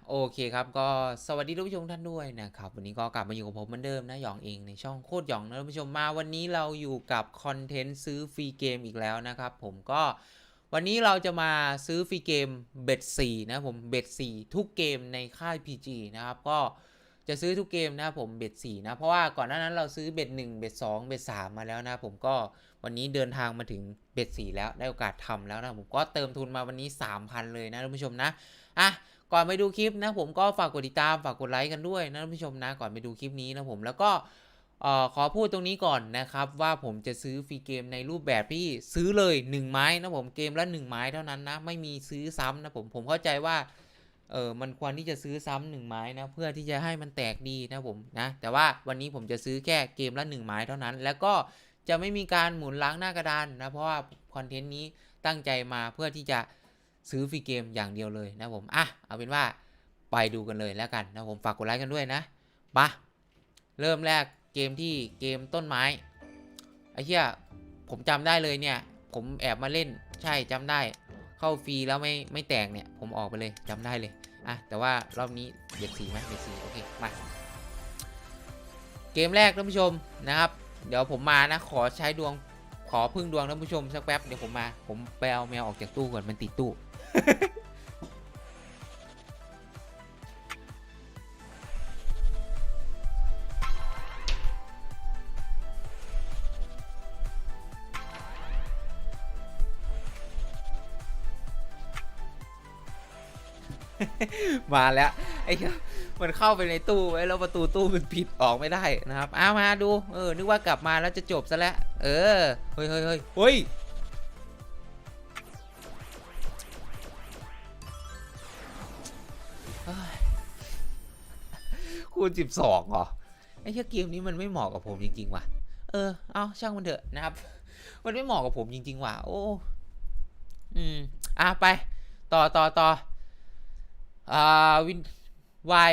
โอเคครับก็สวัสดีท่านผู้ชมท่านด้วยนะครับวันนี้ก็กลับมาอยู่กับผมเหมือนเดิมนะหยองเองในช่องโคตรหยองนะท่านผู้ชมมาวันนี้เราอยู่กับคอนเทนต์ซื้อฟรีเกมอีกแล้วนะครับผมก็วันนี้เราจะมาซื้อฟรีเกมเบ็ด4นะผมเบ็ด4ทุกเกมในค่าย PG นะครับก็จะซื้อทุกเกมนะผมเบ็ด4นะเพราะว่าก่อนหน้านั้นเราซื้อเบ็ด1เบ็ด2เบ็ด3มาแล้วนะผมก็วันนี้เดินทางมาถึงเบ็ด4แล้วได้โอกาสทำแล้วนะผมก็เติมทุนมาวันนี้ 3,000 เลยนะท่านผู้ชมนะก่อนไปดูคลิปนะผมก็ฝากกดติดตามฝากกดไลค์กันด้วยนะท่านผู้ชมนะก่อนไปดูคลิปนี้นะผมแล้วก็ขอพูดตรงนี้ก่อนนะครับว่าผมจะซื้อฟรีเกมในรูปแบบที่ซื้อเลย1ไม้นะผมเกมละ1ไม้เท่านั้นนะไม่มีซื้อซ้ำนะผมเข้าใจว่ามันควรที่จะซื้อซ้ำ1ไม้นะเพื่อที่จะให้มันแตกดีนะผมนะแต่ว่าวันนี้ผมจะซื้อแค่เกมละ1ไม้เท่านั้นแล้วก็จะไม่มีการหมุนล้างหน้ากระดานนะเพราะว่าคอนเทนต์นี้ตั้งใจมาเพื่อที่จะซื้อฟรีเกมอย่างเดียวเลยนะผมเอาเป็นว่าไปดูกันเลยแล้วกันนะผมฝากกดไลค์กันด้วยนะปะเริ่มแรกเกมต้นไม้ไอ้เหี้ยผมจำได้เลยเนี่ยผมแอบมาเล่นใช่จำได้เข้าฟรีแล้วไม่แตกเนี่ยผมออกไปเลยจำได้เลยแต่ว่ารอบนี้เบ็ดสีไหมเบ็ดสีโอเคมาเกมแรกท่านผู้ชมนะครับเดี๋ยวผมมานะขอใช้ดวงขอพึ่งดวงท่านผู้ชมสักแป๊บเดี๋ยวผมไปเอาแมวออกจากตู้ก่อนมันติดตู้ มาแล้วไอ้มันเข้าไปในตู้ไว้แล้วประตูตู้มันปิดออกไม่ได้นะครับมาดูนึกว่ากลับมาแล้วจะจบซะแล้วเฮ้ยคูณ12เหรอไอ้เกมนี้มันไม่เหมาะกับผมจริงๆว่ะเอาช่างมันเถอะนะครับมันไม่เหมาะกับผมจริงๆว่ะโอ้ไปต่อวินวาย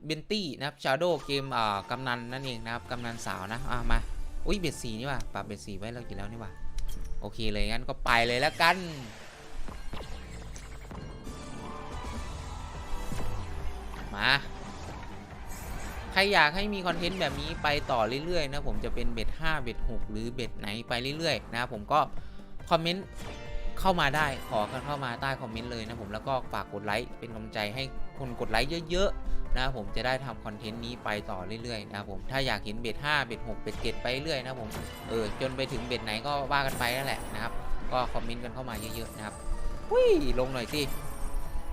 เบนตี้นะครับชาโดเกมกำนันนั่นเองนะครับกำนันสาวนะมาอุ้ยเบ็ดสีนี่ว่ะปรับเบ็ดสีไว้เรากี่แล้วนี่ว่ะโอเคเลยงั้นก็ไปเลยแล้วกันมาใครอยากให้มีคอนเทนต์แบบนี้ไปต่อเรื่อยๆนะผมจะเป็นเบ็ด5เบ็ด6หรือเบ็ดไหนไปเรื่อยๆนะผมก็คอมเมนต์เข้ามาได้ขอกันเข้ามาใต้คอมเมนต์เลยนะผมแล้วก็ฝากกดไลค์เป็นกำลังใจให้คนกดไลค์เยอะๆนะผมจะได้ทำคอนเทนต์นี้ไปต่อเรื่อยๆนะผมถ้าอยากเห็นเบ็ด5เบ็ด6เบ็ด7ไปเรื่อยนะผมจนไปถึงเบ็ดไหนก็ว่ากันไปนั่นแหละนะครับก็คอมเมนต์กันเข้ามาเยอะๆนะครับลงหน่อยสิ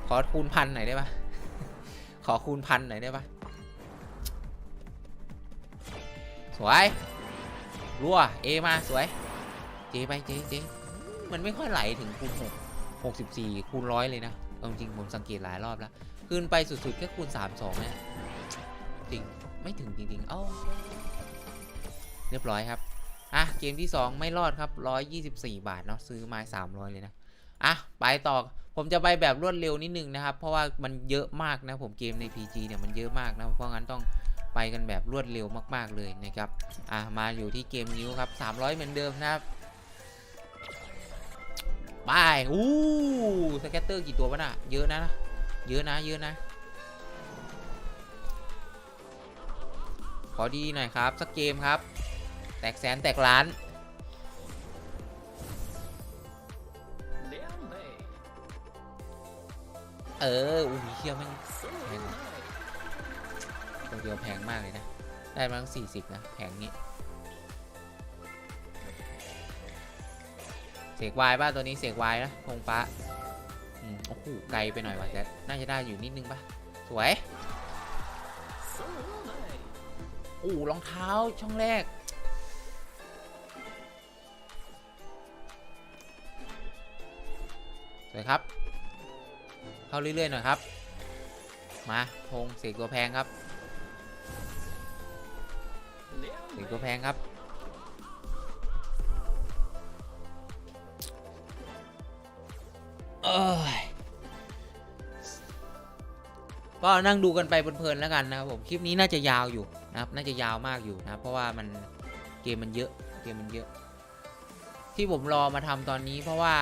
ขอคูณพันหน่อยได้ปะขอคูณพันหน่อยได้ปะสวยรัวมาสวยเจไปเจมันไม่ค่อยไหลถึงคูณ64คูณ100เลยนะจริงผมสังเกตหลายรอบแล้วขึ้นไปสุดๆแค่คูณ32เนี่ยจริงไม่ถึงจริงเรียบร้อยครับเกมที่2ไม่รอดครับ124 บาทเนาะซื้อไม้300เลยนะไปต่อผมจะไปแบบรวดเร็วนิดนึงนะครับเพราะว่ามันเยอะมากนะผมเกมใน PG เนี่ยมันเยอะมากนะเพราะงั้นต้องไปกันแบบรวดเร็วมากๆเลยนะครับมาอยู่ที่เกมนิ้วครับ300เหมือนเดิมนะครับไปสแกตเตอร์กี่ตัววะน่ะเยอะนะขอดีหน่อยครับสักเกมครับแตกแสนแตกล้านอุ้ยเชี่ยแม่งแพงตัวเดียวแพงมากเลยนะได้มาตั้ง40นะแพงนี้เสกวายป่ะตัวนี้เสกวายนะธงฟ้าโอ้โหไกลไปหน่อยว่ะแต่น่าจะได้อยู่นิดนึงป่ะสวยรองเท้าช่องแรกสวยครับเข้าเรื่อยๆหน่อยครับมาธงเสกตัวแพงครับเสกตัวแพงครับก็นั่งดูกันไปเพลินๆแล้วกันนะครับผมคลิปนี้น่าจะยาวอยู่นะครับน่าจะยาวมากอยู่นะเพราะว่าเกมมันเยอะที่ผมรอมาทำตอนนี้เพราะว่า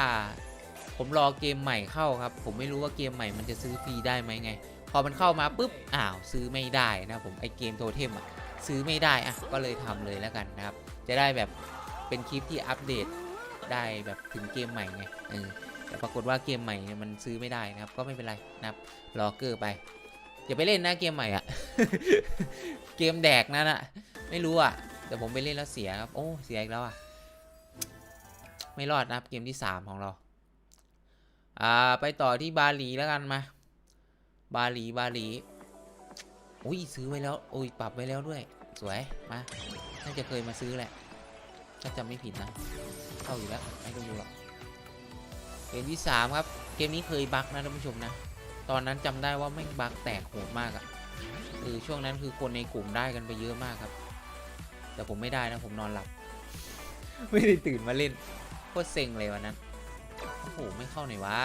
ผมรอเกมใหม่เข้าครับผมไม่รู้ว่าเกมใหม่มันจะซื้อฟรีได้ไหมไงพอมันเข้ามาปุ๊บอ้าวซื้อไม่ได้นะผมไอเกมโทเทมอะซื้อไม่ได้อะก็เลยทำเลยแล้วกันนะครับจะได้แบบเป็นคลิปที่อัปเดตได้แบบถึงเกมใหม่ไงแต่ปรากฏว่าเกมใหม่เนี่ยมันซื้อไม่ได้นะครับก็ไม่เป็นไรนะครับรอเกอร์ไปอย่าไปเล่นนะเกมใหม่อะ เกมแดกนั่นอะไม่รู้อะแต่ผมไปเล่นแล้วเสียครับโอ้เสียอีกแล้วอะไม่รอดนะครับเกมที่3ของเราไปต่อที่บาหลีแล้วกันมาบาหลีอุ้ยซื้อไว้แล้วอุ้ยปรับไว้แล้วด้วยสวยมาน่าจะเคยมาซื้อแหละถ้าจำไม่ผิดนะเข้าอยู่แล้วไม่ต้องดูหรอกเกมที่3ครับเกมนี้เคยบั๊กนะท่านผู้ชมนะตอนนั้นจำได้ว่าแม่งบั๊กแตกโหดมากอะช่วงนั้นคือคนในกลุ่มได้กันไปเยอะมากครับแต่ผมไม่ได้นะผมนอนหลับ ไม่ได้ตื่นมาเล่นโคตรเซ็งเลยวันนั้นโอ้โหไม่เข้าไหนวะ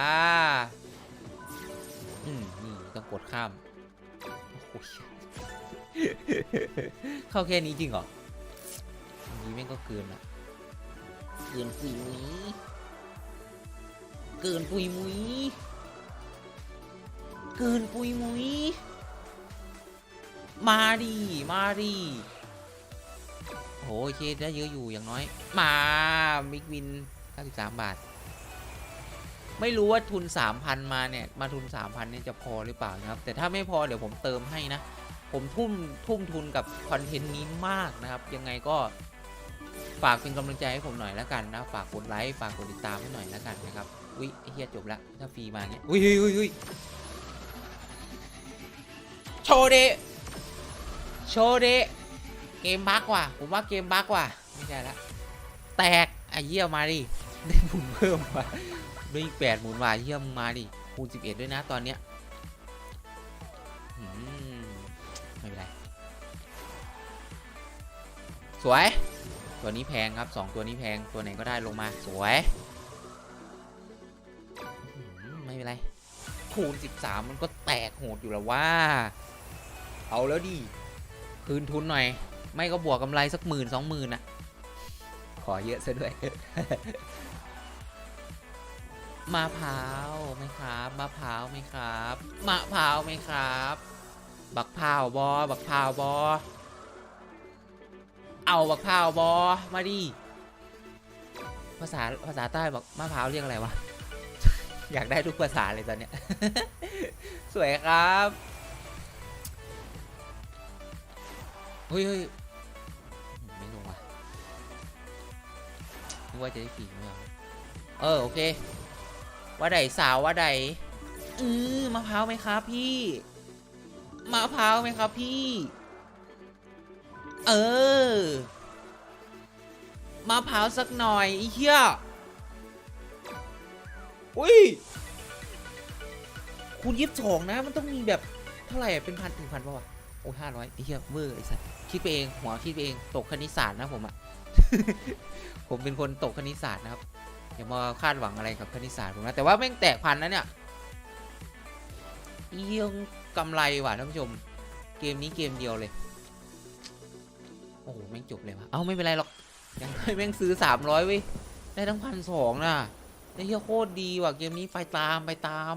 นี่ต้องกดข้ามโอ้โหเข้าแค่นี้จริงเหรอนี้แม่งก็เกินอะเกินปุยมุ้ยเกินปุยมุ้ยเกินปุยมุ้ยมาดิโอ้โอเคได้เยอะอยู่อย่างน้อยมามิกวิน93 บาทไม่รู้ว่าทุน 3,000 มาเนี่ยมาทุน 3,000 เนี่ยจะพอหรือเปล่านะครับแต่ถ้าไม่พอเดี๋ยวผมเติมให้นะผมทุ่มทุนกับคอนเทนต์นี้มากนะครับยังไงก็ฝากเป็นกำลังใจให้ผมหน่อยแล้วกันนะฝากกดไลค์ฝากกดติดตามให้หน่อยแล้วกันนะครับอุ้ยไอ้เหี้ยจบละถ้าฟรีมาเงี้ยอุ้ยโชว์เดเกมบั๊กว่ะผมว่าเกมบั๊กว่ะไม่ใช่ละแตกไอ้เหี้ยมาดิได้หมุนเพิ่มว่ะได้อีก8 หมุนว่ะเหี้ยมาดิคูณ11ด้วยนะตอนเนี้ยไม่เป็นไรสวยตัวนี้แพงครับ2ตัวนี้แพงตัวไหนก็ได้ลงมาสวยไม่เป็นไรคูณ13มันก็แตกโหดอยู่แล้วว่าเอาแล้วดิคืนทุนหน่อยไม่ก็บวกกำไรสัก10,000 20,000นะขอเยอะซะด้วยมะพร้าวไหมครับมะพร้าวไหมครับบักพร้าวบอเอาบักพร้าวบอมาดิภาษาใต้บอกมะพร้าวเรียกอะไรวะ อยากได้ทุกภาษาเลยตอนเนี้ย สวยครับเฮ้ยไม่ลงว่ะนึกว่าจะได้ฝีไม่เอาโอเคว่าใดสาวว่าใดมะพร้าวไหมครับพี่มะพร้าวไหมครับพี่มะพร้าวสักหน่อยไอ้เหี้ยอุ้ยคูณ22นะมันต้องมีแบบเท่าไหร่เป็น1,000 ถึง 1,000ป่ะวะโอ้500ไอ้เหี้ยเวอร์ไอ้สัสคิดไปเองหัวคิดไปเองตกคณิตศาสตร์นะผมอะ ผมเป็นคนตกคณิตศาสตร์นะครับอย่ามาคาดหวังอะไรกับคณิตศาสตร์ผมนะแต่ว่าแม่งแตกพันนะเนี่ยเยี่ยงกำไรว่ะท่านผู้ชมเกมนี้เกมเดียวเลยโอ้โหแม่งจบเลยวะเอ้าไม่เป็นไรหรอกยังแม่งซื้อ300เว้ยได้ทั้ง1,200นะไอ้เหี้ยโคตรดีว่ะเกมนี้ไปตาม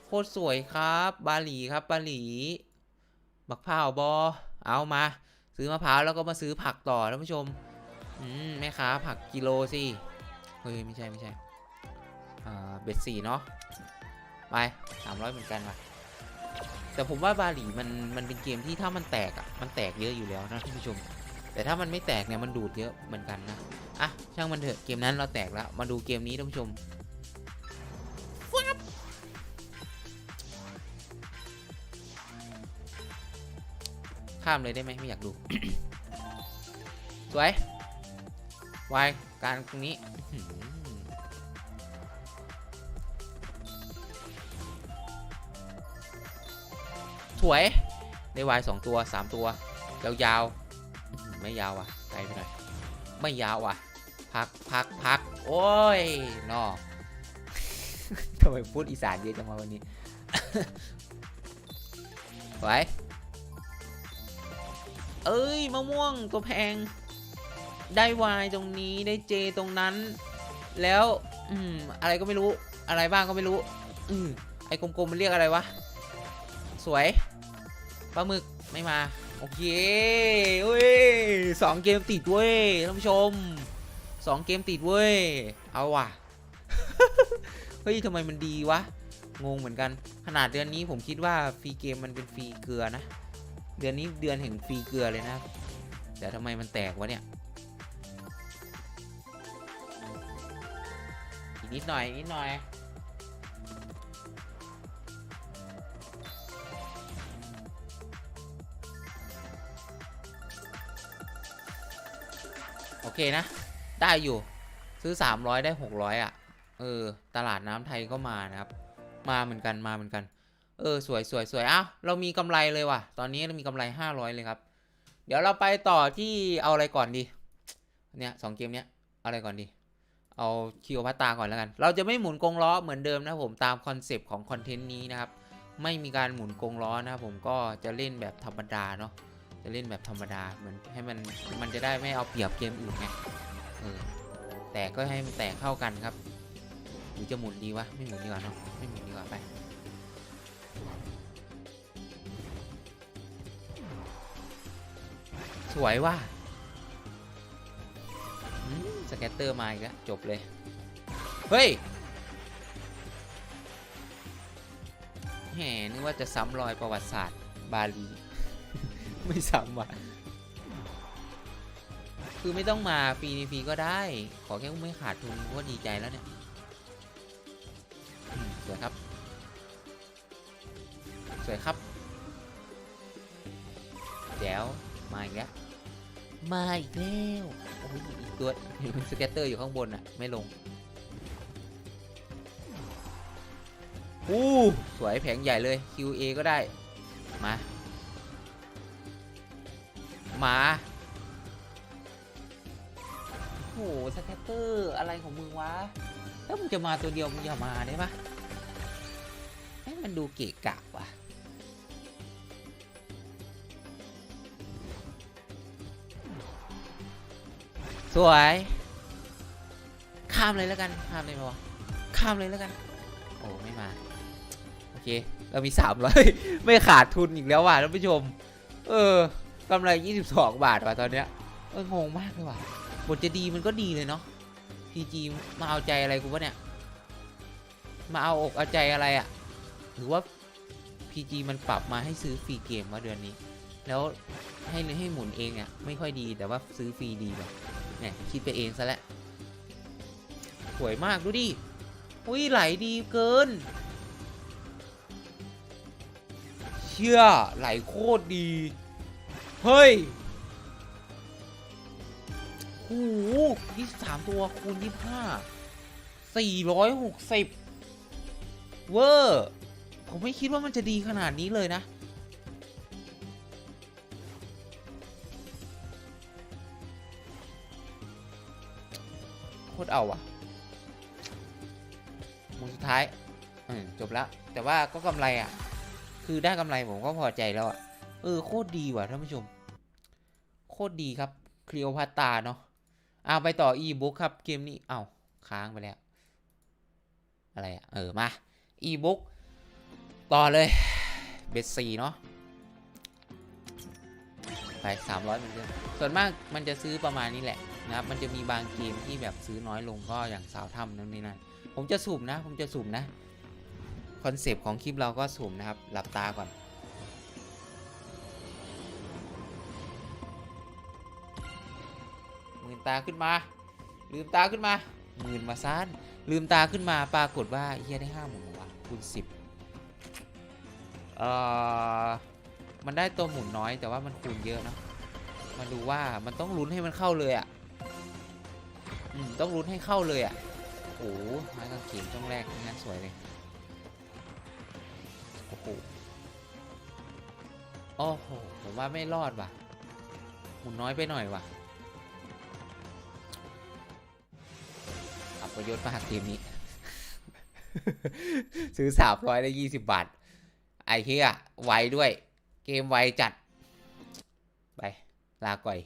โคตรสวยครับบาหลีครับบาหลีบักพร้าวบอเอามาซื้อมะพร้าวแล้วก็มาซื้อผักต่อท่านผู้ชมแม่ค้าผักกิโลสิเฮ้ยไม่ใช่เบ็ด4เนาะไป300เหมือนกันว่ะแต่ผมว่าบาหลีมันเป็นเกมที่ถ้ามันแตกอ่ะมันแตกเยอะอยู่แล้วนะท่านผู้ชมแต่ถ้ามันไม่แตกเนี่ยมันดูดเยอะเหมือนกันนะอ่ะช่างมันเถอะเกมนั้นเราแตกแล้วมาดูเกมนี้ท่านผู้ชมข้ามเลยได้ไหมไม่อยากดู สวยวายการตรงนี้สวยได้วาย2 ตัว3 ตัวยาวไม่ยาวอ่ะไกลไปหน่อยไม่ยาวอ่ะพักโอ้ยนอ ทำไมพูดอีสานเยอะจังมาวันนี้ สวยเอ้ยมะม่วงตัวแพงได้วายตรงนี้ได้เจตรงนั้นแล้วอะไรก็ไม่รู้ อะไรบ้างก็ไม่รู้ไอ้กลมๆมันเรียกอะไรวะสวยปลาหมึกไม่มาโอเคเว้ย2 เกมติดเว้ยท่านผู้ชม2 เกมติดเว้ยเอาว่ะ เฮ้ยทำไมมันดีวะงงเหมือนกันขนาดเดือนนี้ผมคิดว่าฟรีเกมมันเป็นฟรีเกลือนะเดือนนี้เดือนแห่งฟรีเกลือเลยนะแต่ทำไมมันแตกวะเนี่ยอีกนิดหน่อยนิดหน่อยโอเคนะได้อยู่ซื้อ300ได้600อ่ะตลาดน้ำไทยก็มานะครับมาเหมือนกันสวยอ้าวเรามีกำไรเลยว่ะตอนนี้เรามีกำไร500เลยครับเดี๋ยวเราไปต่อที่เอาอะไรก่อนดีเนี่ย2 เกมเนี้ยเอาอะไรก่อนดีเอาคิวพัตตาก่อนแล้วกันเราจะไม่หมุนกงล้อเหมือนเดิมนะผมตามคอนเซปต์ของคอนเทนต์นี้นะครับไม่มีการหมุนกงล้อนะผมก็จะเล่นแบบธรรมดาเนาะจะเล่นแบบธรรมดาเหมือนให้มันจะได้ไม่เอาเปรียบเกมอื่นไงแต่ก็ให้มันแตกเข้ากันครับหรือจะหมุนดีวะไม่หมุนดีกว่าเนาะไม่หมุนดีกว่าไปสวยว่ะสแกตเตอร์มาอีกแล้วจบเลยเฮ้ยแหมนึกว่าจะซ้ำรอยประวัติศาสตร์บาลี ไม่ซ้ำว่ะคือไม่ต้องมาฟรีในฟรีก็ได้ขอแค่ไม่ขาดทุนก็ดีใจแล้วเนี่ยสวยครับสวยครับแจ๋วมาอีกแล้วโอ้ยอีกตัวเห็นสเก็ตเตอร์อยู่ข้างบนอ่ะไม่ลงสวยแผงใหญ่เลย QA ก็ได้มาโอ้สเก็ตเตอร์อะไรของมึงวะถ้ามึงจะมาตัวเดียวมึงอย่ามาได้ปะให้มันดูเกะกะว่ะสวยข้ามเลยแล้วกันข้ามเลยมั้วข้ามเลยแล้วกันโอ้ไม่มาโอเคเรามี300 ไม่ขาดทุนอีกแล้วว่ะท่านผู้ชมกำไร22 บาทว่ะตอนเนี้ยงงมากเลยว่ะบทจะดีมันก็ดีเลยเนาะ PG มาเอาใจอะไรกูวะเนี่ยมาเอาอกเอาใจอะไรอะหรือว่า PG มันปรับมาให้ซื้อฟรีเกมว่าเดือนนี้แล้วให้หมุนเองอ่ะไม่ค่อยดีแต่ว่าซื้อฟรีดีแบบเนี่ยคิดไปเองซะแล้วสวยมากดูดิอุ้ยไหลดีเกินเชื่อไหลโคตรดีเฮ้ยโอ้โห23 ตัวคูณ25 460เวอร์ผมไม่คิดว่ามันจะดีขนาดนี้เลยนะโคตรเอาอ่ะหมุนสุดท้ายจบแล้วแต่ว่าก็กำไรอ่ะคือได้กำไรผมก็พอใจแล้วอ่ะโคตรดีว่ะท่านผู้ชมโคตรดีครับคลีโอพัตตาเนาะไปต่ออีบุ๊กครับเกมนี้ค้างไปแล้วอะไรอ่ะมาอีบุ๊กต่อเลยเบสซีเนาะไป300เหมือนเดิมส่วนมากมันจะซื้อประมาณนี้แหละนะครับมันจะมีบางเกมที่แบบซื้อน้อยลงก็อย่างสาวถ้ำนั่นนี่นั่นผมจะสุ่มนะคอนเซปต์ของคลิปเราก็สุ่มนะครับหลับตาก่อนลืมตาขึ้นมาหมื่นมาซ่านลืมตาขึ้นมาปรากฏว่าเฮียได้50,000วะคูณ10มันได้ตัวหมุนน้อยแต่ว่ามันคูณเยอะนะมาดูว่ามันต้องลุ้นให้มันเข้าเลยอ่ะต้องลุ้นให้เข้าเลยอ่ะโอ้โหไม้กางเขนช่องแรกงานสวยเลยโอ้โหผมว่าไม่รอดว่ะหมุนน้อยไปหน่อยว่ะอับประโยชน์มากเกมนี้ ซื้อ300ได้20 บาทไอ้เหี้ยไวด้วยเกมไวจัดไปลาก่อย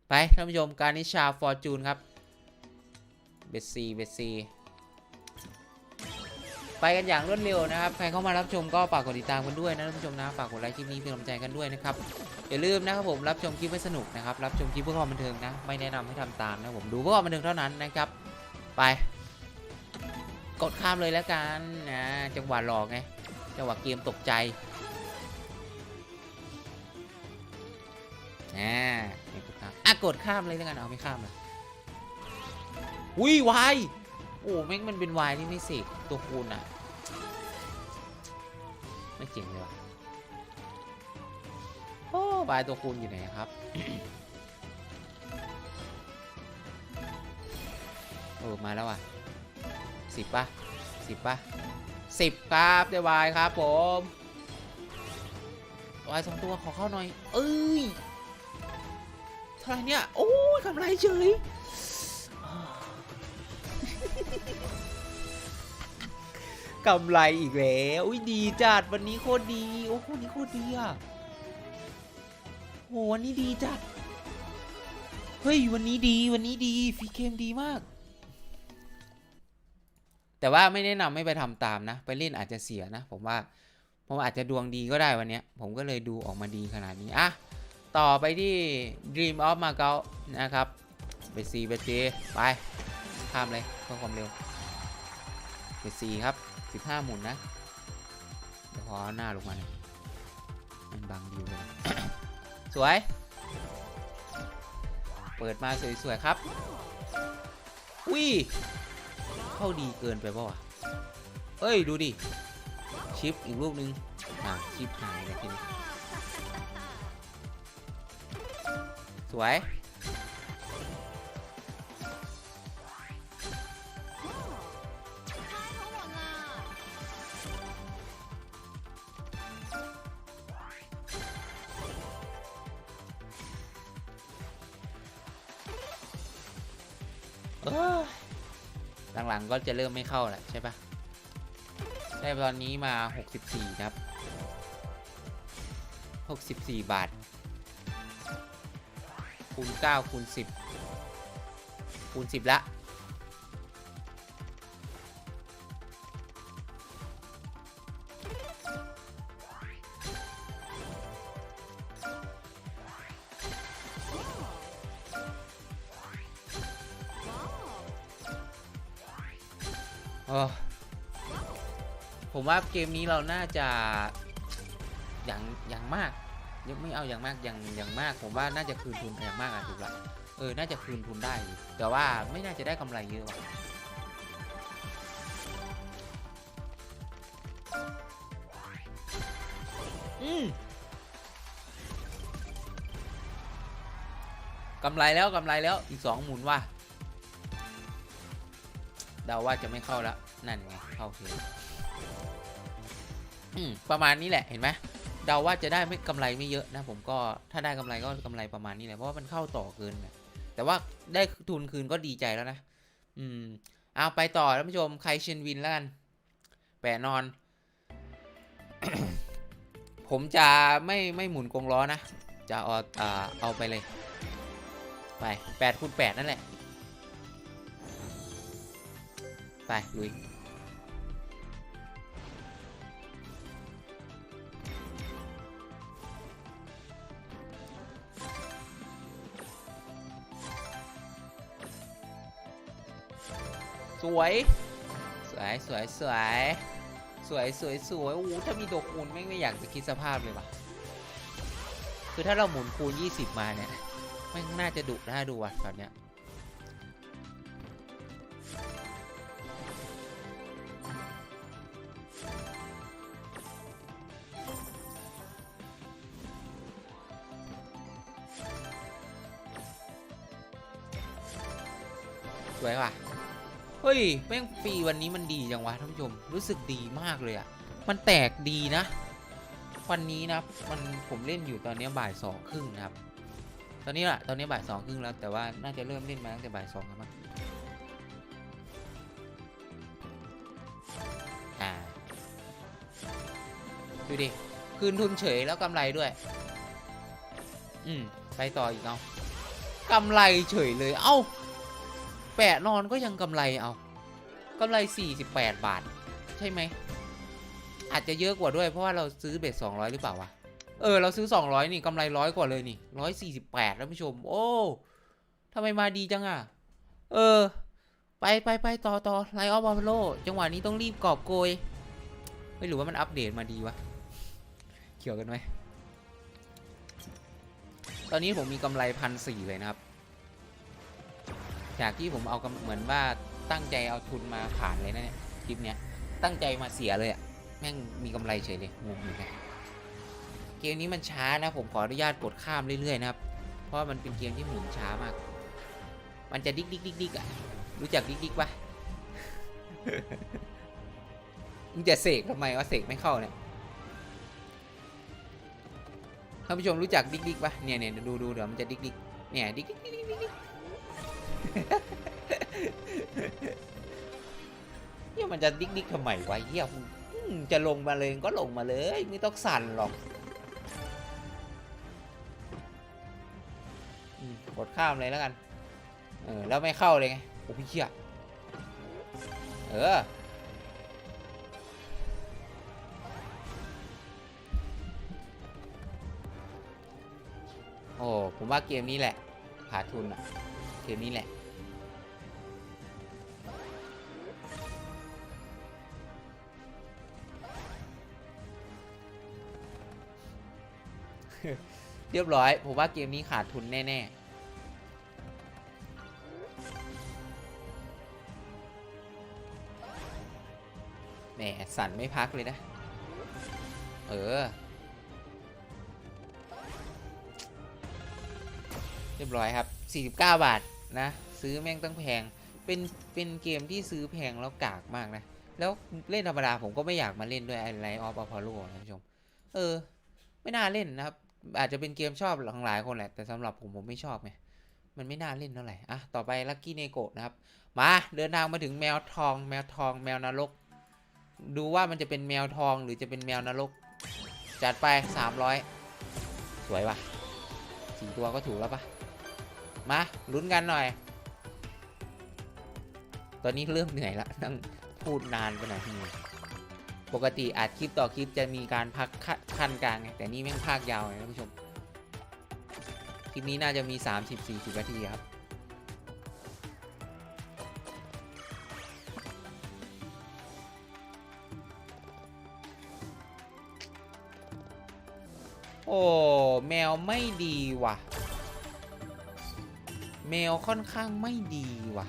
ไปท่านผู้ชมการนิชาฟอร์จูนครับเบสซี ไปกันอย่างรวดเร็วนะครับใครเข้ามารับชมก็ฝากกดติดตามกันด้วยนะท่านผู้ชมนะฝากกดไลค์คลิปนี้เป็นกำลังใจกันด้วยนะครับอย่าลืมนะครับผมรับชมคลิปให้สนุกนะครับรับชมคลิปเพื่อความบันเทิงนะไม่แนะนำให้ทำตามนะผมดูเพื่อความบันเทิงเท่านั้นนะครับไปกดข้ามเลยแล้วกันนะจังหวะหลอกไงจังหวะเกมตกใจกดข้ามเลยแล้วกันเอาไม่ข้ามเลยวายโอ้แม่งมันเป็นวายที่ไม่เสกตัวคูณอ่ะไม่เจ๋งเลยว่ะโอ้วายตัวคูณอยู่ไหนครับ มาแล้วอ่ะ10 ป่ะ10 ป่ะ10ครับได้วายครับผมวาย2 ตัวขอเข้าหน่อยเอ้ยเท่าไหร่เนี่ยโอ้ยกำไรเฉยกำไรอีกแล้วอุ้ยดีจัดวันนี้โคตรดีโอ้โหนี่โคตรดีอ่ะโหวันนี้ดีจัดเฮ้ยวันนี้ดีฟรีเกมดีมากแต่ว่าไม่แนะนำไม่ไปทำตามนะไปเล่นอาจจะเสียนะผมว่าผมอาจจะดวงดีก็ได้วันนี้ผมก็เลยดูออกมาดีขนาดนี้อ่ะต่อไปที่ Dream of Macau นะครับเบสซีเบสซีไปข้ามเลยเพื่อความเร็วเบสซีครับ15 หมุนนะเดี๋ยวขอหน้าลงมาหน่อยมันบังดีเลย สวยเปิดมาสวยๆครับอุ้ยเข้าดีเกินไปป่าวะเอ้ยดูดิชิปอีกลูกนึงชิปหายเลยทีนี้สวยหลังๆก็จะเริ่มไม่เข้าแหละใช่ปะได้ตอนนี้มา64ครับ64 บาทคูณ9คูณ10คูณ10ละผมว่าเกมนี้เราน่าจะอย่างมากยังไม่เอาอย่างมากอย่างมากผมว่าน่าจะคืนทุนอย่างมากถูกละน่าจะคืนทุนได้แต่ว่าไม่น่าจะได้กำไรเยอะว่ะกำไรแล้วอีก2 หมุนว่ะเดาว่าจะไม่เข้าแล้วนั่นไงเข้าเทประมาณนี้แหละเห็นไหมเดาว่าจะได้ไม่กำไรไม่เยอะนะผมก็ถ้าได้กำไรก็กำไรประมาณนี้แหละเพราะว่ามันเข้าต่อเกินแต่ว่าได้ทุนคืนก็ดีใจแล้วนะเอาไปต่อท่านผู้ชมใครเชนวินแล้วกันแปะนอน ผมจะไม่หมุนกงล้อนะจะเอาไปเลยไป8 คูณ 8นั่นแหละไปลุยสวยโอ้ถ้ามีตัวคูณไม่อยากจะคิดสภาพเลยว่ะคือถ้าเราหมุนคูณ20มาเนี่ยไม่น่าจะดุน่าดูว่ะตอนเนี้ยสวยว่ะเฮ้ยแม่งฟรีวันนี้มันดีจังวะท่านผู้ชมรู้สึกดีมากเลยอ่ะมันแตกดีนะวันนี้นะผมเล่นอยู่ตอนนี้บ่าย2:30นะครับตอนนี้บ่าย2:30แล้วแต่ว่าน่าจะเริ่มเล่นมาตั้งแต่บ่าย2ครับดูดิคืนทุนเฉยแล้วกำไรด้วยไปต่ออีกเอากำไรเฉยเลยเอ้าแปะนอนก็ยังกำไรเอากำไร48 บาทใช่ ช่ไหมอาจจะเยอะกว่าด้วยเพราะว่าเราซื้อเบ็ด200หรือเปล่าวะเราซื้อ200นี่กำไร100กว่าเลยนี่148ท่านผู้ชมโอ้ทำไมมาดีจังอ่ะไปต่อไลออฟบาฟาโลจังหวะนี้ต้องรีบกอบโกยไม่รู้ว่ามันอัปเดตมาดีวะเกี่ยวกันไหมตอนนี้ผมมีกำไร1,400เลยนะครับจากที่ผมเอาเหมือนว่าตั้งใจเอาทุนมาผ่านเลยนะเนี่ยคลิปเนี้ยตั้งใจมาเสียเลยอะแม่งมีกำไรเฉยเลยงงเลยเกมนี้มันช้านะผมขออนุญาตกดข้ามเรื่อยๆนะครับเพราะมันเป็นเกมที่หมุนช้ามากมันจะดิ๊กอะรู้จักดิ๊กปะ มึงจะเสกทำไมวะเสกไม่เข้าเนี่ยท่านผู้ชมรู้จักดิ๊กปะเนี่ยดูเดี๋ยวมันจะดิ๊กเนี่ยดิ๊กเนี่ยมันจะดิ๊กทำไมวะเหี้ยจะลงมาเลยก็ลงมาเลยไม่ต้องสั่นหรอกกดข้ามเลยแล้วกันแล้วไม่เข้าเลยไงโอ้พี่เหี้ยโอ้ผมว่าเกมนี้แหละขาดทุนอะเกมนี้แหละเรียบร้อยผมว่าเกมนี้ขาดทุนแน่ๆแหมสั่นไม่พักเลยนะเรียบร้อยครับ49 บาทนะซื้อแม่งตั้งแพงเป็นเกมที่ซื้อแพงแล้วกากมากนะแล้วเล่นธรรมดาผมก็ไม่อยากมาเล่นด้วยไอ้ไลท์ออฟอพอลโลนะผู้ชมไม่น่าเล่นนะครับอาจจะเป็นเกมชอบของหลายคนแหละแต่สำหรับผมไม่ชอบไงมันไม่น่าเล่นเท่าไหร่ต่อไปลัคกี้เนโกะนะครับมาเดินทางมาถึงแมวทองแมวนรกดูว่ามันจะเป็นแมวทองหรือจะเป็นแมวนรกจัดไป300สวยป่ะ4 ตัวก็ถูกแล้วป่ะมาลุ้นกันหน่อยตอนนี้เริ่มเหนื่อยละนั่งพูดนานไปหน่อยปกติอัดคลิปต่อคลิปจะมีการพักขั้นกลางไงแต่นี่แม่งภาคยาวเลยท่านผู้ชมคลิปนี้น่าจะมี30-40 นาทีครับโอ้แมวไม่ดีว่ะแมวค่อนข้างไม่ดีว่ะ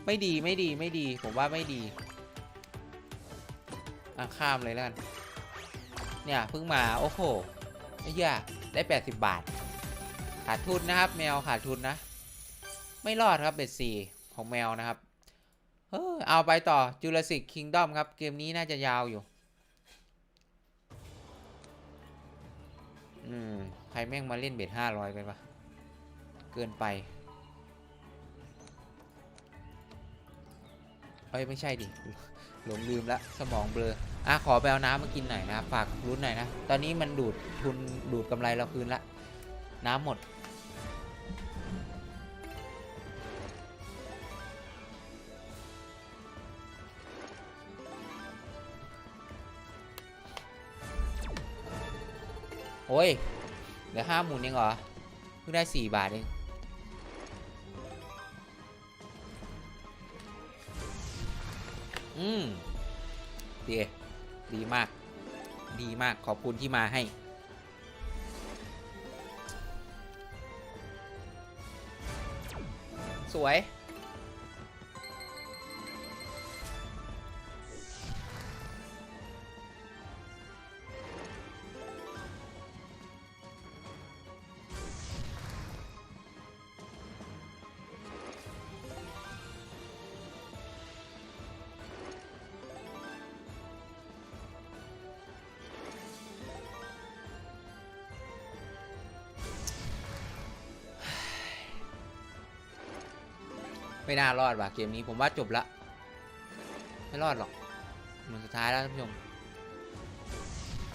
ไม่ดีผมว่าไม่ดีข้ามเลยแล้วกันเนี่ยเพิ่งมาโอ้โหไม่เยอะได้80 บาทขาดทุนนะครับแมวขาดทุนนะไม่รอดครับเบ็ด4ของแมวนะครับเอาไปต่อ Jurassic Kingdom ครับเกมนี้น่าจะยาวอยู่ใครแม่งมาเล่นเบ็ด500ไปปะเกินไปไม่ใช่ดิหลงลืมละสมองเบลอขอไปเอาน้ำมากินหน่อยนะฝากลุ้นหน่อยนะตอนนี้มันดูดทุนดูดกำไรเราคืนละน้ำหมดโอ้ยเหลือ5 หมุนเองเหรอเพิ่งได้4 บาทเองดีมากขอบคุณที่มาให้สวยไม่น่ารอดว่ะเกมนี้ผมว่าจบละไม่รอดหรอกมันสุดท้ายแล้วท่านผู้ชม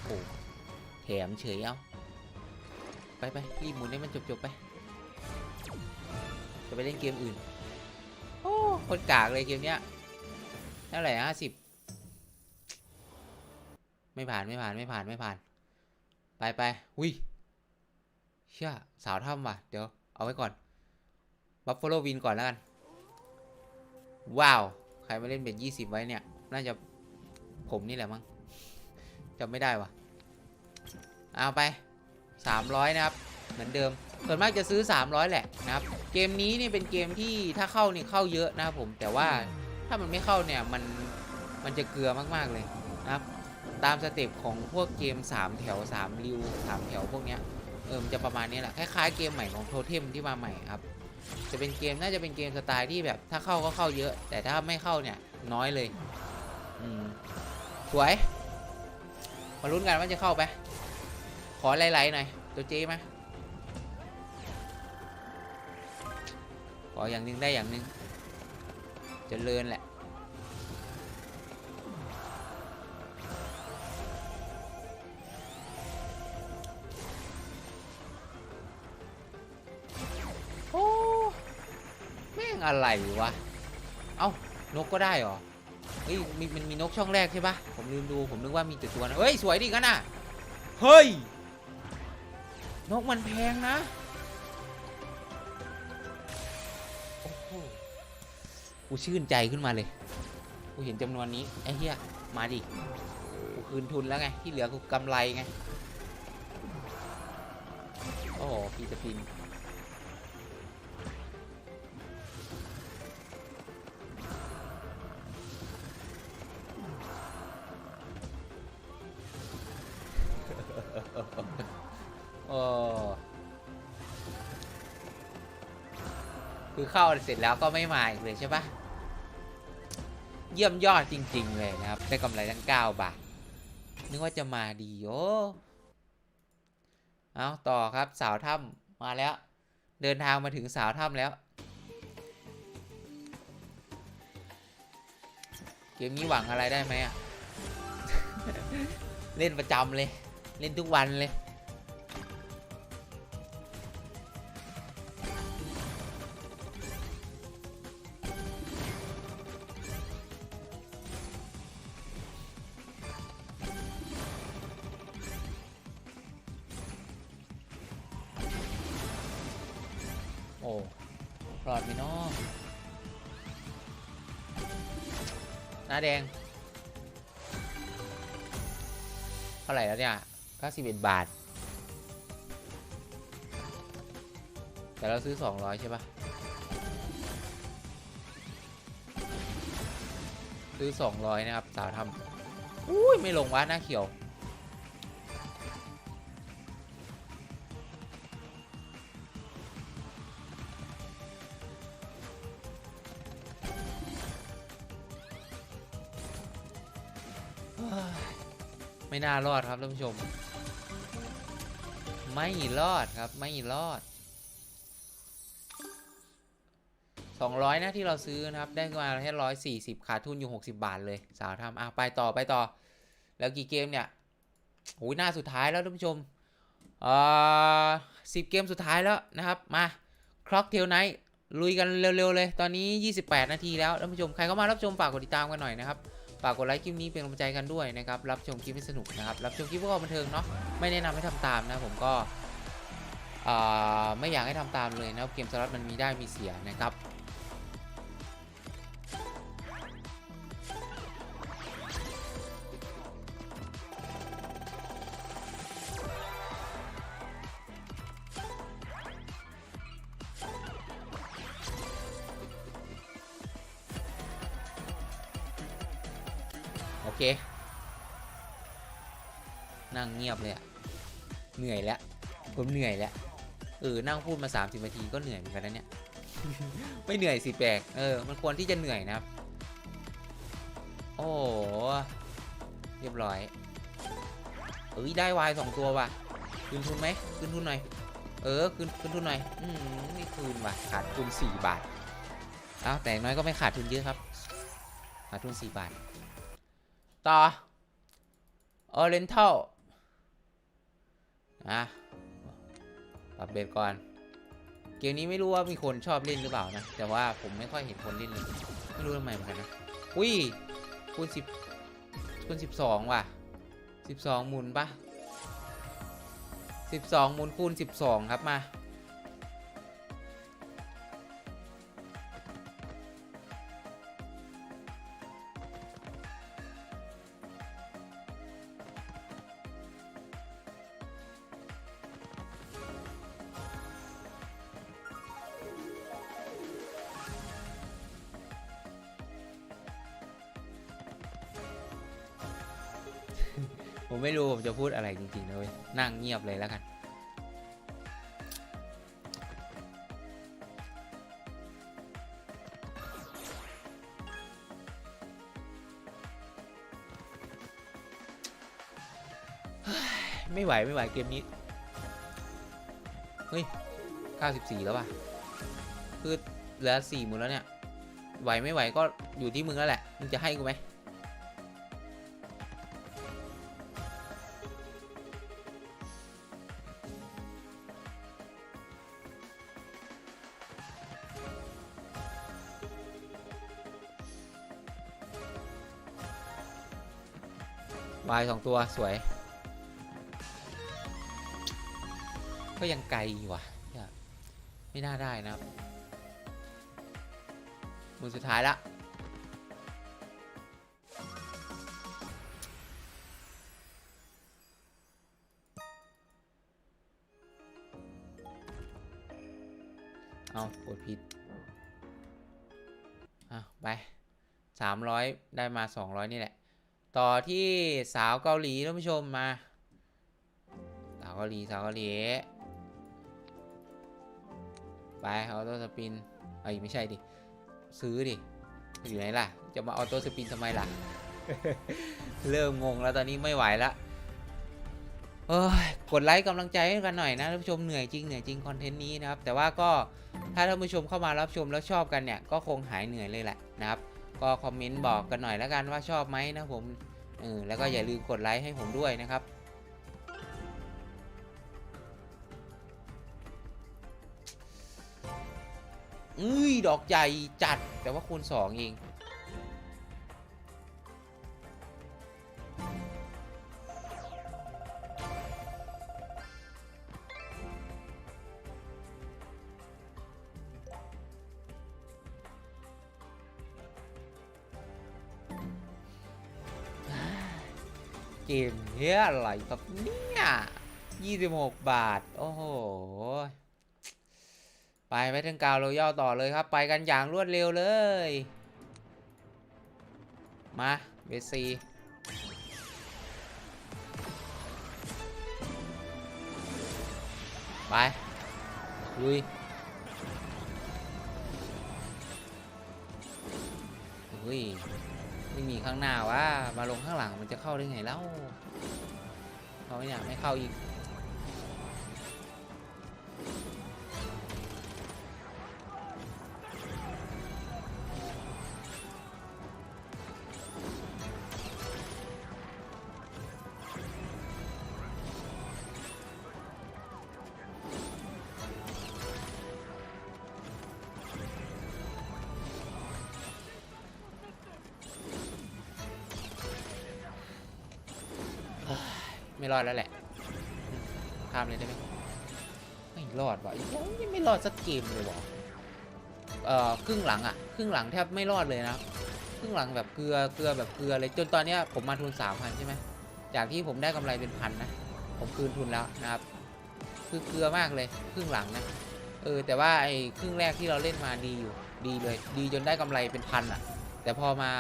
โอ้แถมเฉย ไปรีบหมุนให้มันจบไปจะไปเล่นเกมอื่นโอ้คนกากเลยเกมเนี้ยเท่าไหร่50ไม่ผ่านไปอุ้ยเชื่อสาวถ้ำว่ะเดี๋ยวเอาไว้ก่อนบัฟฟาโลวินก่อนแล้วกันว้าวใครมาเล่นเบ็ด20ไว้เนี่ยน่าจะผมนี่แหละมั้งจำไม่ได้ว่ะเอาไป300นะครับเหมือนเดิมส่วนมากจะซื้อ300แหละนะครับเกมนี้นี่เป็นเกมที่ถ้าเข้านี่เข้าเยอะนะครับผมแต่ว่าถ้ามันไม่เข้าเนี่ยมันจะเกลือมากๆเลยนะครับตามสเต็ปของพวกเกม3แถว3ริว3แถวพวกเนี้ยมันจะประมาณนี้แหละคล้ายๆเกมใหม่ของโทเทมที่มาใหม่ครับจะเป็นเกมน่าจะเป็นเกมสไตล์ที่แบบถ้าเข้าก็เข้าเยอะแต่ถ้าไม่เข้าเนี่ยน้อยเลยสวยมาลุ้นกันว่าจะเข้าไปขอไหลๆหน่อยตัวเจมาขออย่างนึงได้อย่างนึงจะเลินแหละโอ้แม่งอะไรวะเอ้านกก็ได้หรอเฮ้ยมันมีนกช่องแรกใช่ปะผมลืมดูผมนึกว่ามีแต่ตัวนะเฮ้ยสวยดิกันน่ะเฮ้ยนกมันแพงนะโอ้โหกูชื่นใจขึ้นมาเลยกูเห็นจำนวนนี้ไอ้เหี้ยมาดิกูคืนทุนแล้วไงที่เหลือกูกำไรไงโอ้โหพีจะปินคือเข้าเสร็จแล้วก็ไม่มาอีกเลยใช่ปะเยี่ยมยอดจริงๆเลยนะครับได้กำไรตั้ง9 บาทนึกว่าจะมาดีโอ้เอาต่อครับสาวถ้ำมาแล้วเดินทางมาถึงสาวถ้ำแล้วเกมนี้หวังอะไรได้ไหมอะ เล่นประจำเลยเล่นทุกวันเลยโอ้รอดไหมน้องหน้าแดงเท่าไหร่แล้วเนี่ย91 บาทแต่เราซื้อ200ใช่ปะซื้อ200นะครับสาวทำอุ้ยไม่ลงวะหน้าเขียวไม่น่ารอดครับท่านผู้ชมไม่รอดครับไม่รอด200นะที่เราซื้อนะครับได้มาแค่140ขาดทุนอยู่60 บาทเลยสาวทำไปต่อแล้วกี่เกมเนี่ยโอ้ยหน้าสุดท้ายแล้วท่านผู้ชม10 เกมสุดท้ายแล้วนะครับมาคล็อกเทลไนท์ลุยกันเร็วๆเลยตอนนี้28 นาทีแล้วท่านผู้ชมใครเข้ามารับชมฝากกดติดตามกันหน่อยนะครับฝากกดไลค์คลิปนี้เป็นกำลังใจกันด้วยนะครับรับชมคลิปให้สนุกนะครับรับชมคลิปเพื่อความบันเทิงเนาะไม่แนะนำให้ทำตามนะผมก็ไม่อยากให้ทำตามเลยนะเกมสล็อตมันมีได้มีเสียนะครับโอเคนั่งเงียบเลยอะเหนื่อยแล้วผมเหนื่อยแล้วนั่งพูดมา30 นาทีก็เหนื่อยเหมือนกันนะเนี่ย ไม่เหนื่อยสิแปลกมันควรที่จะเหนื่อยนะครับโอ้เรียบร้อยได้วาย2 ตัวว่ะคืนทุนไหมคืนทุนหน่อยคืนทุนหน่อยไม่คืนว่ะขาดทุน4 บาทแต่น้อยก็ไม่ขาดทุนเยอะครับขาดทุน4 บาทต่อOriental รับเบสก่อนเกมนี้ไม่รู้ว่ามีคนชอบเล่นหรือเปล่านะแต่ว่าผมไม่ค่อยเห็นคนเล่นเลยไม่รู้ทำไมเหมือนกันนะอุ้ยคูณ10คูณ12ว่ะ12หมุนปะ12หมุนคูณ12ครับมผมไม่รู้ผมจะพูดอะไรจริงๆนะเว้ยนั่งเงียบเลยแล้วกันไม่ไหวเกมนี้เฮ้ย94แล้วว่ะคือเหลือ4หมื่นแล้วเนี่ยไหวไม่ไหวก็อยู่ที่มึงแล้วแหละมึงจะให้กูไหมวาย2ตัวสวยก็ยังไกลอยู่ว่ะไม่น่าได้นะครับมือสุดท้ายละเอากดผิดไป300ได้มา200นี่แหละต่อที่สาวเกาหลีท่านผู้ชมมาสาวเกาหลีไปออโต้สปินไม่ใช่ดิซื้อดิอยู่ไหนล่ะจะมาออโต้สปินทำไมล่ะ เริ่มงงแล้วตอนนี้ไม่ไหวละกดไลค์กำลังใจให้กันหน่อยนะท่านผู้ชมเหนื่อยจริงคอนเทนต์นี้นะครับแต่ว่าก็ถ้าท่านผู้ชมเข้ามารับชมแล้วชอบกันเนี่ยก็คงหายเหนื่อยเลยแหละนะครับก็คอมเมนต์บอกกันหน่อยแล้วกันว่าชอบไหมนะผมแล้วก็อย่าลืมกดไลค์ให้ผมด้วยนะครับดอกใหญ่จัดแต่ว่าคูณ2เองเกมเนี้ยอะไรครับเนี่ย26 บาทโอ้โหไปถึงกาวโรยัลต่อเลยครับไปกันอย่างรวดเร็วเลยมาเบสซีไปลุยไม่มีข้างหน้าว่ามาลงข้างหลังมันจะเข้าได้ไงแล้วเขาเนี่ยไม่เข้าอีกไม่รอดแล้วแหละข้ามเลยได้ไหมไม่รอดว่ะยังไม่รอดสักเกมเลยวะครึ่งหลังครึ่งหลังแทบไม่รอดเลยนะครึ่งหลังแบบเกลือแบบเกลือเลยจนตอนนี้ผมมาทุน 3,000 ใช่ไหมจากที่ผมได้กำไรเป็น1,000นะผมคืนทุนแล้วนะครับคือเกลือมากเลยครึ่งหลังนะแต่ว่าไอ้ครึ่งแรกที่เราเล่นมาดีอยู่ดีเลยดีจนได้กำไรเป็น1,000แต่พอมา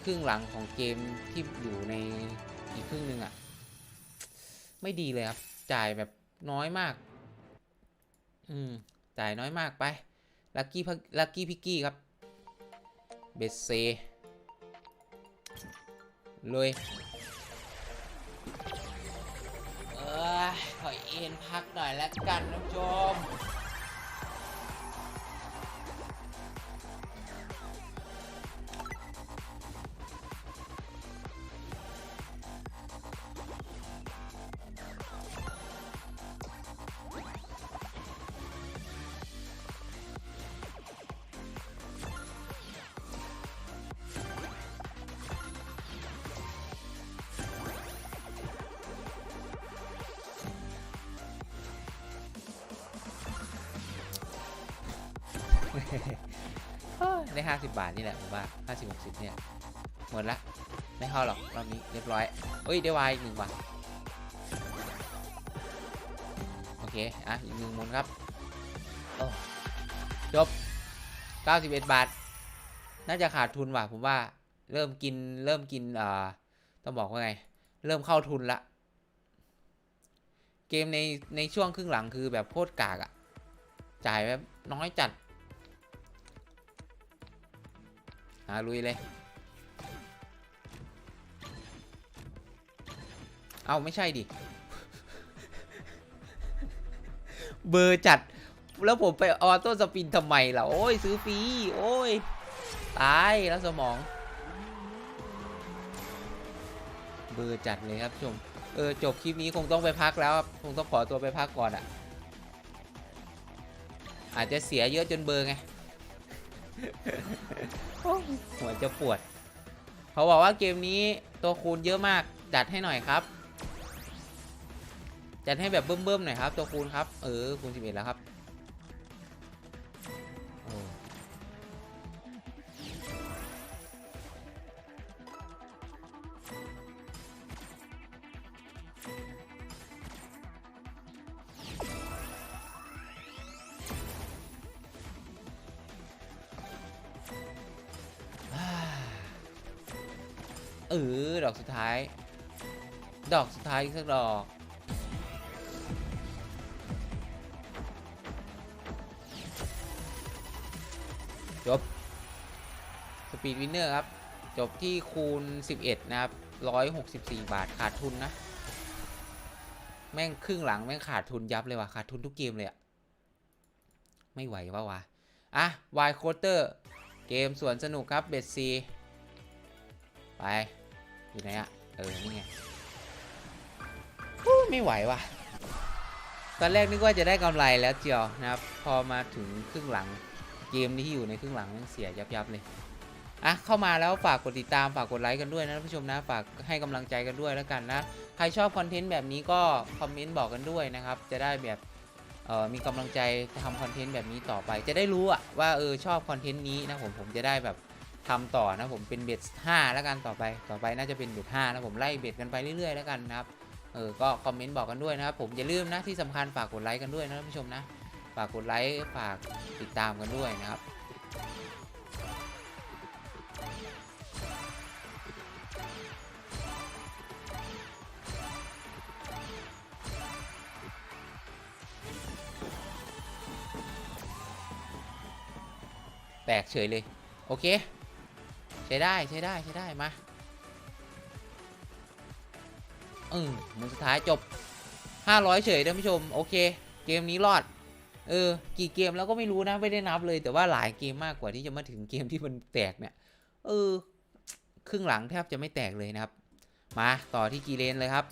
ครึ่งหลังของเกมที่อยู่ในอีกครึ่งนึงไม่ดีเลยครับจ่ายแบบน้อยมากจ่ายน้อยมากไปลัคกี้พิกกี้ครับเบสเซเลยขอเอ็นพักหน่อยแล้วกันท่านผู้ชม ได้50 บาทนี่แหละผมว่า50-60เนี่ยหมดละไม่เข้าหรอกรอบนี้เรียบร้อยเอ้ยได้วายอีก1 บาทโอเคอ่ะอีก1 หมุนครับโอ้จบ91 บาทน่าจะขาดทุนว่ะผมว่าเริ่มกินต้องบอกว่าไงเริ่มเข้าทุนละเกมในช่วงครึ่งหลังคือแบบโคตรกากอะจ่ายแบบน้อยจัดลุยเลยเอาไม่ใช่ดิเบอร์จัดแล้วผมไปออโต้สปินทำไมล่ะโอ้ยซื้อฟรีโอ้ยตายแล้วสมองเบอร์จัดเลยครับชมจบคลิปนี้คงต้องไปพักแล้วคงต้องขอตัวไปพักก่อนอ่ะอาจจะเสียเยอะจนเบอร์ไงหัวจะปวดเขาบอกว่าเกมนี้ตัวคูณเยอะมากจัดให้หน่อยครับจัดให้แบบเบิ่มๆหน่อยครับตัวคูณครับคูณ11แล้วครับดอกสุดท้ายอีกสักดอกจบสปีดวินเนอร์ครับจบที่คูณ11นะครับ164 บาทขาดทุนนะแม่งครึ่งหลังแม่งขาดทุนยับเลยว่ะขาดทุนทุกเกมเลยอะไม่ไหววะอ่ะวายโคเตอร์เกมสวนสนุกครับเบสซีไปอยู่ไหนอะนี่ไงไม่ไหวว่ะตอนแรกนึกว่าจะได้กำไรแล้วเจียวนะครับพอมาถึงครึ่งหลังเกมที่อยู่ในครึ่งหลังเสียยับเลยอ่ะเข้ามาแล้วฝากกดติดตามฝากกดไลค์กันด้วยนะท่านผู้ชมนะฝากให้กำลังใจกันด้วยแล้วกันนะใครชอบคอนเทนต์แบบนี้ก็คอมเมนต์บอกกันด้วยนะครับจะได้แบบมีกำลังใจทำคอนเทนต์แบบนี้ต่อไปจะได้รู้อะว่าชอบคอนเทนต์นี้นะผมจะได้แบบทำต่อนะผมเป็นเบ็ด5แล้วกันต่อไปน่าจะเป็นเบ็ด5นะผมไล่เบ็ดกันไปเรื่อยๆแล้วกันนะครับก็คอมเมนต์บอกกันด้วยนะครับผมอย่าลืมนะที่สำคัญฝากกดไลค์กันด้วยนะท่านผู้ชมนะฝากกดไลค์ฝากติดตามกันด้วยนะครับแตกเฉยเลยโอเคใช้ได้มามือสุดท้ายจบ500เฉยท่านผู้ชมโอเคเกมนี้รอดกี่เกมแล้วก็ไม่รู้นะไม่ได้นับเลยแต่ว่าหลายเกมมากกว่าที่จะมาถึงเกมที่มันแตกเนี่ยครึ่งหลังแทบจะไม่แตกเลยนะครับมาต่อที่กีเลนเลยครับ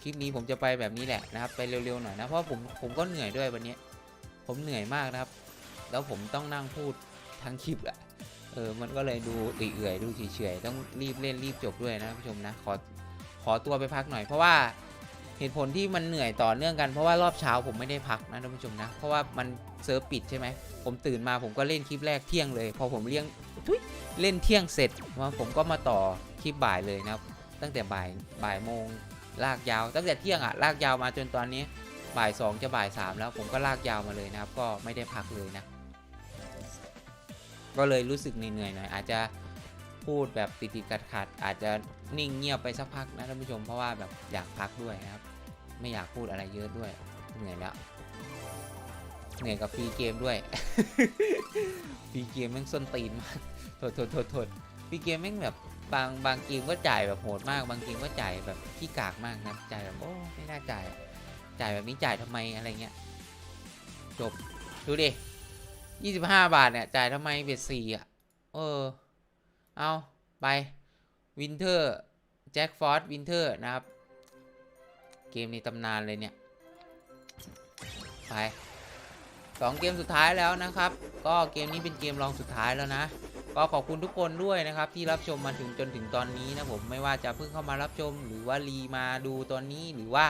คลิปนี้ผมจะไปแบบนี้แหละนะครับไปเร็วๆหน่อยนะเพราะผมก็เหนื่อยด้วยวันนี้ผมเหนื่อยมากนะครับแล้วผมต้องนั่งพูดทั้งคลิปแหละมันก็เลยดูเอื่อยๆดูเฉยๆต้องรีบเล่นรีบจบด้วยนะผู้ชมนะขอตัวไปพักหน่อยเพราะว่าเหตุผลที่มันเหนื่อยต่อเนื่องกันเพราะว่ารอบเช้าผมไม่ได้พักนะท่านผู้ชมนะเพราะว่ามันเซิร์ฟปิดใช่ไหมผมตื่นมาผมก็เล่นคลิปแรกเที่ยงเลยพอผมเล่นเที่ยงเสร็จผมก็มาต่อคลิปบ่ายเลยนะครับตั้งแต่บ่ายโมงลากยาวตั้งแต่เที่ยงลากยาวมาจนตอนนี้บ่าย2จะบ่าย3แล้วผมก็ลากยาวมาเลยนะครับก็ไม่ได้พักเลยนะก็เลยรู้สึกเหนื่อยหน่อยอาจจะพูดแบบติดขัดอาจจะนิ่งเงียบไปสักพักนะท่านผู้ชมเพราะว่าแบบอยากพักด้วยนะครับไม่อยากพูดอะไรเยอะด้วยเหนื่อยแล้วเหนื่อยกับฟรีเกมด้วย ฟรีเกมแม่งส้นตีนมากโทษฟรีเกมแม่งแบบบางเกมก็จ่ายแบบโหดมากบางเกมก็จ่ายแบบขี้กากมากนะจ่ายแบบโอ้ไม่น่าจ่ายแบบนี้จ่ายทำไมอะไรเงี้ยจบดูดิ25 บาทเนี่ยจ่ายทำไมเบ็ด4เอาไปวินเทอร์แจ็คฟอร์ดวินเทอร์นะครับเกมในตำนานเลยเนี่ยไป2เกมสุดท้ายแล้วนะครับก็เกมนี้เป็นเกมรองสุดท้ายแล้วนะก็ขอบคุณทุกคนด้วยนะครับที่รับชมมาจนถึงตอนนี้นะผมไม่ว่าจะเพิ่งเข้ามารับชมหรือว่ารีมาดูตอนนี้หรือว่า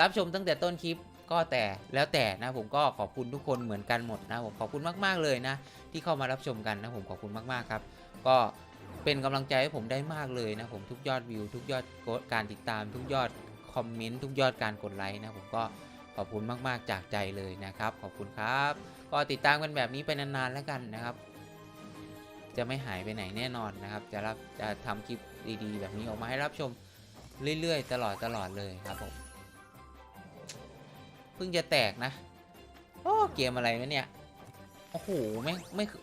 รับชมตั้งแต่ต้นคลิป ก็แต่แล้วแต่นะผมก็ขอบคุณทุกคนเหมือนกันหมดนะผมขอบคุณมากๆเลยนะที่เข้ามารับชมกันนะผมขอบคุณมากๆครับก็เป็นกำลังใจให้ผมได้มากเลยนะผมทุกยอดวิวทุกยอดการติดตามทุกยอดคอมเมนต์ทุกยอดการกดไลค์นะผมก็ขอบคุณมากๆจากใจเลยนะครับขอบคุณครับก็ติดตามกันแบบนี้ไปนานๆแล้วกันนะครับจะไม่หายไปไหนแน่นอนนะครับจะทำคลิปดีๆแบบนี้ออกมาให้รับชมเรื่อยๆตลอดเลยครับผมเพิ่งจะแตกนะโอ้เกมอะไรวะเนี่ยโอ้โห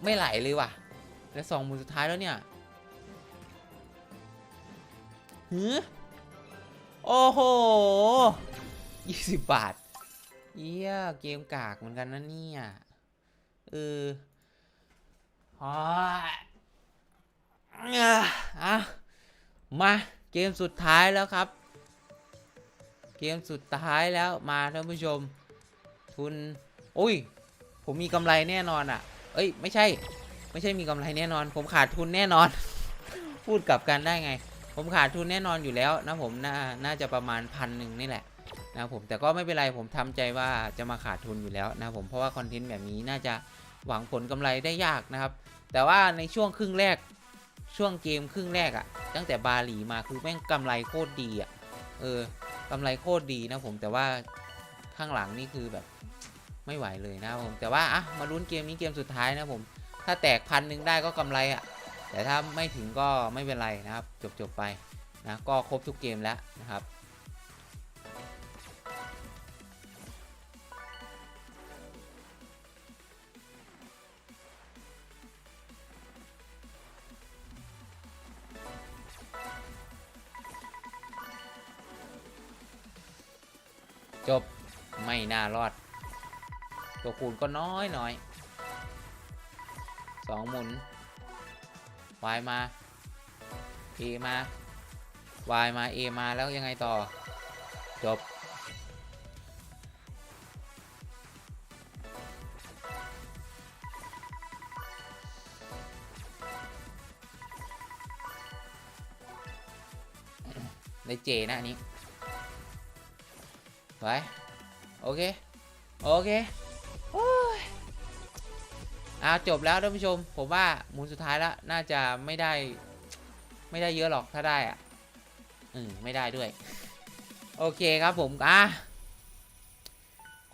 ไม่ไหลเลยว่ะแล้ว2 หมุนสุดท้ายแล้วเนี่ยหือโอ้โห20 บาทเยี่ยเกมกากเหมือนกันนะเนี่ยอ๋ออ่ะมาเกมสุดท้ายแล้วครับเกมสุดท้ายแล้วมาท่านผู้ชมทุนอุ้ยผมมีกำไรแน่นอนอ่ะเอ้ยไม่ใช่มีกำไรแน่นอนผมขาดทุนแน่นอน พูดกลับกันได้ไงผมขาดทุนแน่นอนอยู่แล้วนะผมน่าจะประมาณ1,000นี่แหละนะผมแต่ก็ไม่เป็นไรผมทำใจว่าจะมาขาดทุนอยู่แล้วนะผมเพราะว่าคอนเทนต์แบบนี้น่าจะหวังผลกำไรได้ยากนะครับแต่ว่าในช่วงครึ่งแรกช่วงเกมครึ่งแรกอะตั้งแต่บาหลีมาคือแม่งกำไรโคตรดีอะกำไรโคตรดีนะผมแต่ว่าข้างหลังนี่คือแบบไม่ไหวเลยนะผมแต่ว่ามาลุ้นเกมนี้เกมสุดท้ายนะผมถ้าแตก1,000ได้ก็กำไรอะแต่ถ้าไม่ถึงก็ไม่เป็นไรนะครับจบไปนะก็ครบทุกเกมแล้วนะครับจบไม่น่ารอดตัวคูณก็น้อย2 หมุน Y มา A มา Y มา A มาแล้วยังไงต่อจบได้เจนะอันนี้ไปโอเคจบแล้วท่านผู้ชมผมว่าหมุนสุดท้ายแล้วน่าจะไม่ได้เยอะหรอกถ้าได้ไม่ได้ด้วยโอเคครับผม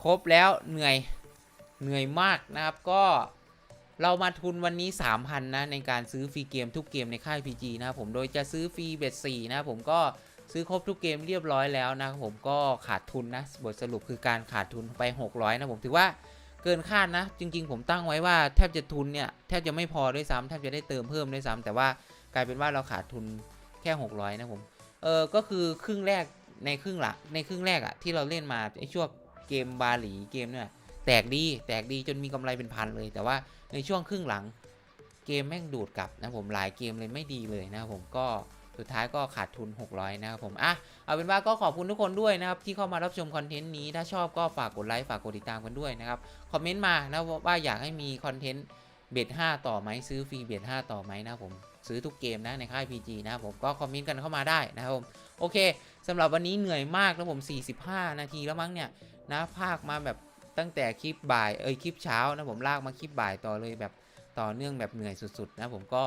ครบแล้วเหนื่อยมากนะครับก็เรามาทุนวันนี้ 3,000 นะในการซื้อฟรีเกมทุกเกมในค่าย PG นะครับผมโดยจะซื้อฟรีเบ็ด4นะผมก็ซื้อครบทุกเกมเรียบร้อยแล้วนะครับผมก็ขาดทุนนะบทสรุปคือการขาดทุนไป600นะผมถือว่าเกินคาดนะจริงๆผมตั้งไว้ว่าแทบจะทุนเนี่ยแทบจะไม่พอด้วยซ้ำแทบจะได้เติมเพิ่มด้วยซ้ำแต่ว่ากลายเป็นว่าเราขาดทุนแค่600นะผมก็คือครึ่งแรกในครึ่งแรกที่เราเล่นมาไอ้ช่วงเกมบาหลีเกมเนี่ยแตกดีจนมีกำไรเป็นพันเลยแต่ว่าในช่วงครึ่งหลังเกมแม่งดูดกลับนะผมหลายเกมเลยไม่ดีเลยนะผมก็สุดท้ายก็ขาดทุน600นะครับผมเอาเป็นว่าก็ขอบคุณทุกคนด้วยนะครับที่เข้ามารับชมคอนเทนต์นี้ถ้าชอบก็ฝากกดไลค์ฝากกดติดตามกันด้วยนะครับคอมเมนต์มานะว่าอยากให้มีคอนเทนต์เบ็ด5ต่อไหมซื้อฟรีเบ็ด5ต่อไหมนะผมซื้อทุกเกมนะในค่าย PG นะผมก็คอมเมนต์กันเข้ามาได้นะครับผมโอเคสำหรับวันนี้เหนื่อยมากนะผม45 นาทีแล้วมั้งเนี่ยนะภาคมาแบบตั้งแต่คลิปบ่ายคลิปเช้านะผมลากมาคลิปบ่ายต่อเลยแบบต่อเนื่องแบบเหนื่อยสุดๆนะผมก็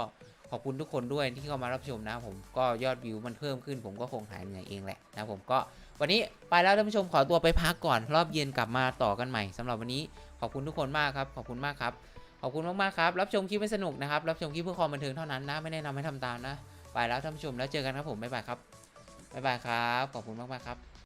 ขอบคุณทุกคนด้วยที่เข้ามารับชมนะผมก็ยอดวิวมันเพิ่มขึ้นผมก็คงหายเหนื่อยเองแหละนะผมก็วันนี้ไปแล้วท่านผู้ชมขอตัวไปพักก่อนรอบเย็นกลับมาต่อกันใหม่สำหรับวันนี้ขอบคุณทุกคนมากครับขอบคุณมากครับขอบคุณมากๆครับรับชมคลิปให้สนุกนะครับรับชมคลิปเพื่อความบันเทิงเท่านั้นนะไม่แนะนำให้ทำตามนะไปแล้วท่านผู้ชมแล้วเจอกันครับผมบ๊ายบายครับขอบคุณมากๆครับ